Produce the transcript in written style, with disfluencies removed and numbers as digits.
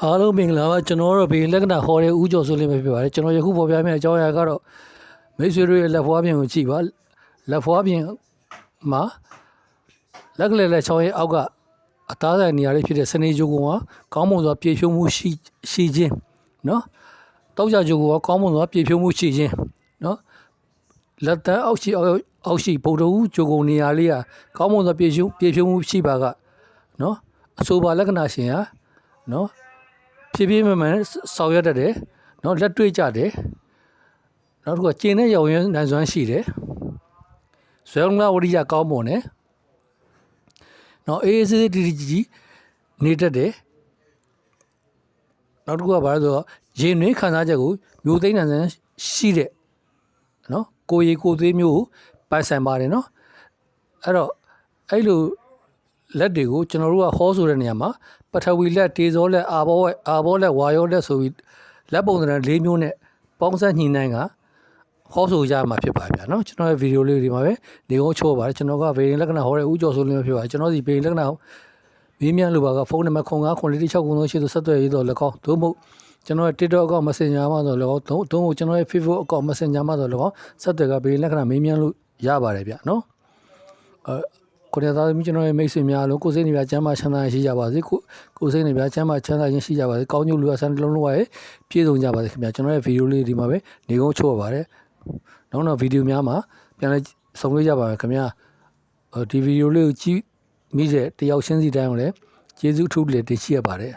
အားလုံးမင်္ဂလာပါကျွန်တော်တို့ဘေးလက္ခဏာဟောတဲ့ဦးကျော်စိုးလင်းပဲဖြစ်ပါတယ်ကျွန်တော်ယခုပေါ်ပြမယ့်အကြောင်းအရာကတော့မိတ်ဆွေတို့ရဲ့လက်ဖွားပြင်ကိုကြည့်ပါလက်ဖွားပြင်မှာလက်ကလေးလက်ချောင်းရဲ့အောက်ကအသားဆိုင်နေရာလေးဖြစ်တဲ့စနေကြိုးကောင်ကကောင်းမွန်စွာပြေဖြိုးမှုရှိခြင်းနော်တောက်ကြကြိုးကောင်ကကောင်းမွန်စွာပြေဖြိုးမှုရှိခြင်းနော်လက်တန်းအောက်ရှိဗုဒ္ဓဦးကြိုးကောင်နေရာလေးကကောင်းမွန်စွာပြေဖြိုးမှုရှိပါကနော်အဆိုပါလက္ခဏာရှင်ဟာနော်ဖြည်းဖြည်းမှန်ဆောင်ရွက်တတ်တယ်နော်လက်တွေ့ကြတယ်နောက်တစ်ခုကကျင်းတဲ့ရောင်ရမ်းနိုင်စွမ်းရှိတယ်ဇွဲလုံးလာဝရိယကောင်းမွန်တယ်နော်အေးအေးဆေးဆေးတီတီနေတတ်တယ်နောက်တစ်ခုကဘာလဲဆိုတော့ရေနွေးခံစားချက်ကိုမျိုးသိမ်းနိုင်စွမ်းရှိတဲ့နော်ကိုရီကိုသွေးမျိုးကိုပိုင်ဆိုင်ပါတယ်နော်အဲ့တော့အဲ့လိုလက်တွေကိုကျွန်တော်တို့ကဟောဆိုတဲ့နေရာမှာပထဝီလက်တေဇောလက်အာဘောလက်ဝါယောလက်ဆိုပြီးလက်ပုံစံ၄မျိုးနဲ့ပေါင်းစပ်ညှိနှိုင်းကဟောဆိုရမှာဖြစ်ပါဗျာနော်ကျွန်တော်ရဲ့ဗီဒီယိုလေးဒီမှာပဲနေအောင်ချိုးပါတယ်ကျွန်တော်ကဗေဒင်လက္ခဏာဟောတဲ့ဦးကျော်စိုးလင်းဖြစ်ပါတယ်ကျွန်တော်ဒီဗေဒင်လက္ခဏာမေးမြန်းလိုပါကဖုန်းနံပါတ်09944693ဆက်သွယ်ရေးတော့လည်းကောင်းသို့မဟုတ်ကျွန်တော်ရဲ့ TikTok အကောင့် Messenger မှာတော့လည်းကောင်းသို့မဟုတ်ကျွန်တော်ရဲ့ Facebook အကောင့် Messenger မှာတော့လည်းကောင်းဆက်သွယ်ကဗေဒင်လက္ခဏာမေးမြန်းလို့ရပါတယ်ဗျာနော်ကိုရသားသမီးကျွန်တော်ရဲ့မိတ်ဆွေများလုံးကိုစိတ်နေပြချမ်းသာချမ်းသာရှိကြပါစေကိုစိတ်နေပြချမ်းသာချမ်းသာခြင်းရှိကြပါစေကောင်းကျိုးလူအဆန်းတစ်လုံးလုံးရဲ့ပြည့်စုံကြပါစေခင်ဗျာကျွန်တော်ရဲ့ဗီဒီယိုလေးဒီမှာပဲနေကုန်းချို့ပါတယ်နောက်ဗီဒီယိုများမှာပြန်လဲဆုံလို့ရပါမယ်ခင်ဗျာဒီဗီဒီယိုလေးကိုကြည့်မိတဲ့တယောက်ချင်းစီတိုင်းကိုလည်းကျေးဇူးထူးလည်းတင်ရှိရပါတယ်